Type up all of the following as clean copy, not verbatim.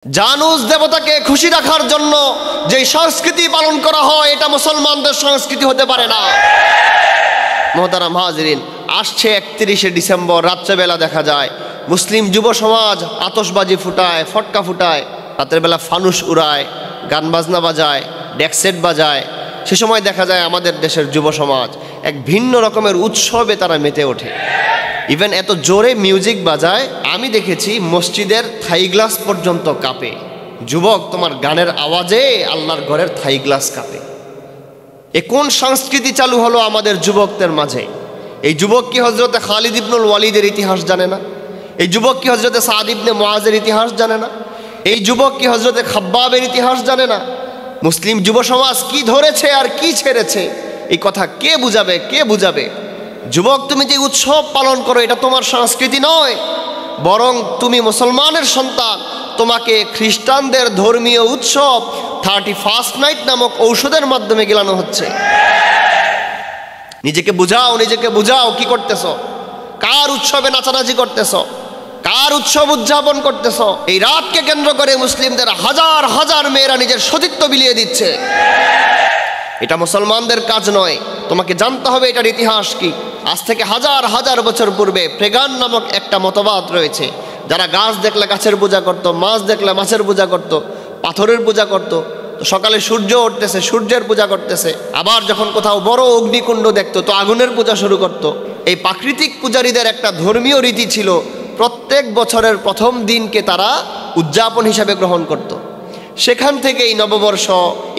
জানুস দেবতাকে খুশি রাখার জন্য যে সংস্কৃতি পালন করা হয় এটা মুসলমানদের সংস্কৃতি হতে পারে না। মোহতারাম হাজিরিন, আসছে 31শে ডিসেম্বর রাত্রেবেলা দেখা যায় মুসলিম যুব সমাজ আতশবাজি ফুটায়, ফটকা ফুটায়, রাতের বেলা ফানুস উড়ায়, গান বাজনা বাজায়, ডেকসেট বাজায়। সে সময় দেখা যায় আমাদের দেশের যুব সমাজ এক ভিন্ন রকমের উৎসবে তারা মেতে ওঠে। ইভেন এত জোরে মিউজিক বাজায়, আমি দেখেছি মসজিদের থাই গ্লাস পর্যন্ত কাঁপে। যুবক, তোমার গানের আওয়াজে আল্লাহর ঘরের থাই গ্লাস কাঁপে। এ কোন সংস্কৃতি চালু হলো আমাদের যুবকদের মাঝে? এই যুবক কি হজরতে খালিদ ইবনুল ওয়ালিদের ইতিহাস জানে না? এই যুবক কি হজরতে সাদ ইবনে মুআজের ইতিহাস জানে না? এই যুবক কি হজরতে খাব্বাবের ইতিহাস জানে না? মুসলিম যুব সমাজ কি ধরেছে আর কি ছেড়েছে এই কথা কে বুঝাবে, কে বুঝাবে? যুবক, তুমি যে উৎসব পালন করো এটা তোমার সংস্কৃতি নয়, বরং তুমি মুসলমানের সন্তান। তোমাকে খ্রিস্টানদের ধর্মীয় উৎসব 31st নাইট নামক ঔষধের মাধ্যমে গিলানো হচ্ছে। নিজেকে বুঝাও, নিজেকে বুঝাও, কি করতেছ? কার উৎসবে নাচানাচি করতেছ? কার উৎসব উদযাপন করতেছ? এই রাতকে কেন্দ্র করে মুসলিমদের হাজার হাজার মেয়েরা নিজের সতীত্ব বিলিয়ে দিচ্ছে। এটা মুসলমানদের কাজ নয়। তোমাকে জানতে হবে এটার ইতিহাস কি। আজ থেকে হাজার হাজার বছর পূর্বে প্রেগান নামক একটা মতবাদ রয়েছে, যারা গাছ দেখলে গাছের পূজা করত, মাছ দেখলে মাছের পূজা করত, পাথরের পূজা করত। তো সকালে সূর্য উঠতেছে, সূর্যের পূজা করতেছে। আবার যখন কোথাও বড় অগ্নিকুণ্ড দেখতো তো আগুনের পূজা শুরু করত। এই প্রাকৃতিক পূজারীদের একটা ধর্মীয় রীতি ছিল, প্রত্যেক বছরের প্রথম দিনকে তারা উদযাপন হিসাবে গ্রহণ করত। সেখান থেকে এই নববর্ষ,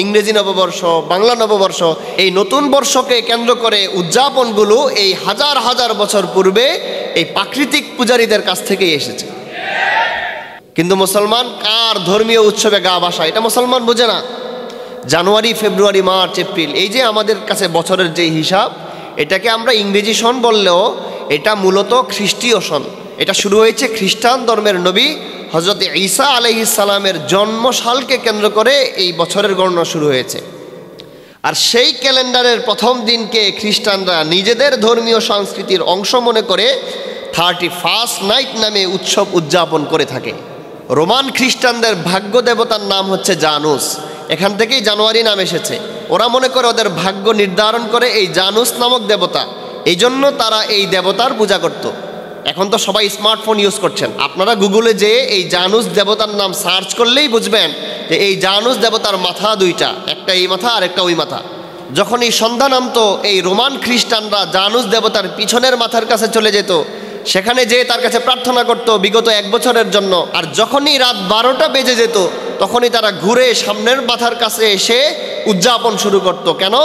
ইংরেজি নববর্ষ, বাংলা নববর্ষ, এই নতুন বর্ষকে কেন্দ্র করে উদযাপনগুলো এই হাজার হাজার বছর পূর্বে এই প্রাকৃতিক পূজারীদের কাছ থেকেই এসেছে। কিন্তু মুসলমান কার ধর্মীয় উৎসবে গা ভাসায় এটা মুসলমান বোঝে না। জানুয়ারি, ফেব্রুয়ারি, মার্চ, এপ্রিল, এই যে আমাদের কাছে বছরের যে হিসাব, এটাকে আমরা ইংরেজি সন বললেও এটা মূলত খ্রিস্টীয় সন। এটা শুরু হয়েছে খ্রিস্টান ধর্মের নবী হজরত ঈসা আলাইহিস সালামের জন্মসালকে কেন্দ্র করে এই বছরের গণনা শুরু হয়েছে। আর সেই ক্যালেন্ডারের প্রথম দিনকে খ্রিস্টানরা নিজেদের ধর্মীয় সংস্কৃতির অংশ মনে করে 31st নাইট নামে উৎসব উদযাপন করে থাকে। রোমান খ্রিস্টানদের ভাগ্য দেবতার নাম হচ্ছে জানুস। এখান থেকেই জানুয়ারি নাম এসেছে। ওরা মনে করে ওদের ভাগ্য নির্ধারণ করে এই জানুস নামক দেবতা, এই জন্য তারা এই দেবতার পূজা করত। এখন তো সবাই স্মার্টফোন ইউজ করছেন, আপনারা গুগলে যেয়ে এই জানুস দেবতার নাম সার্চ করলেই বুঝবেন যে এই জানুস দেবতার মাথা দুইটা, একটা এই মাথা আর একটা ওই মাথা। যখন এই সন্ধ্যা নামতো, এই রোমান খ্রিস্টানরা জানুস দেবতার পিছনের মাথার কাছে চলে যেত, সেখানে যেয়ে তার কাছে প্রার্থনা করত বিগত 1 বছরের জন্য। আর যখনই রাত 12টা বেজে যেত তখনই তারা ঘুরে সামনের মাথার কাছে এসে উদযাপন শুরু করত। কেন?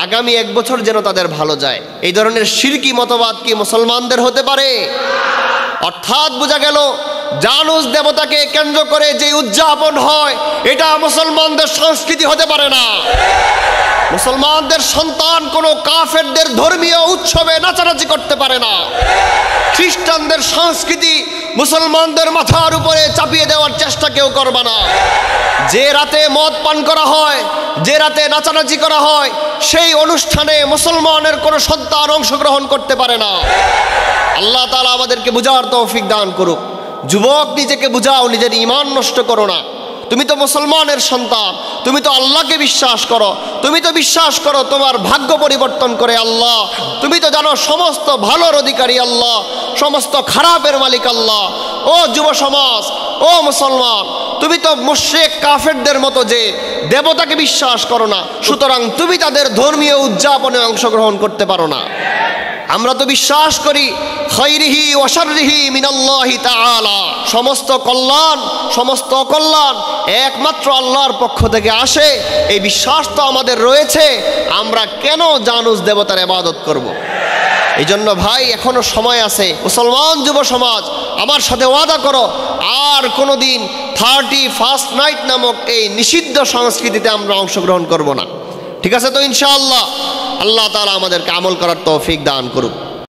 আগামী 1 বছর যেন তাদের ভালো যায়। এই ধরনের শিরকি মতবাদ কি মুসলমানদের হতে পারে? অর্থাৎ বোঝা গেল জানুস দেবতাকে কেন্দ্র করে যে উদযাপন হয় এটা মুসলমানদের সংস্কৃতি হতে পারে না। মুসলমানদের সন্তান কোনো কাফেরদের ধর্মীয় উৎসবে নাচানাচি করতে পারে না। খ্রিস্টানদের সংস্কৃতি মুসলমানদের মাথার উপরে চাপিয়ে দেওয়ার চেষ্টা কেউ করবে না। যে রাতে মদ পান করা হয়, যে রাতে নাচানাচি করা হয়, সেই অনুষ্ঠানে মুসলমানের কোনো সন্তান অংশগ্রহণ করতে পারে না। আল্লাহ তাআলা আমাদেরকে বুঝার তৌফিক দান করুক। যুবক, নিজেকে বুঝাও, নিজের ঈমান নষ্ট করো না। তুমি তো মুসলমানের সন্তান, তুমি তো আল্লাহকে বিশ্বাস করো, তুমি তো বিশ্বাস করো তোমার ভাগ্য পরিবর্তন করে আল্লাহ, তুমি তো জানো সমস্ত ভালোর অধিকারী আল্লাহ, সমস্ত খারাপের মালিক আল্লাহ। ও যুব সমাজ, ও মুসলমান, তুমি তো মুশরিক কাফেরদের মতো যে দেবতাকে বিশ্বাস করো না, সুতরাং তুমি তাদের ধর্মীয় উদযাপনে অংশগ্রহণ করতে পারো না। আমরা তো বিশ্বাস করি খাইরিহি ওয়া শাররিহি মিনাল্লাহি তাআলা, সমস্ত কল্যাণ সমস্ত অকল্যাণ একমাত্র আল্লাহর পক্ষ থেকে আসে, এই বিশ্বাস তো আমাদের রয়েছে। আমরা কেন জানুস দেবতার ইবাদত করব? এই জন্য ভাই, এখনো সময় আছে। মুসলমান যুব সমাজ, আমার সাথে ওয়াদা করো আর কোনোদিন 31st নাইট নামক এই নিষিদ্ধ সংস্কৃতিতে আমরা অংশগ্রহণ করব না। ঠিক আছে তো ইনশাআল্লাহ? আল্লাহ তাআলা আমাদেরকে আমল করার তৌফিক দান করুক।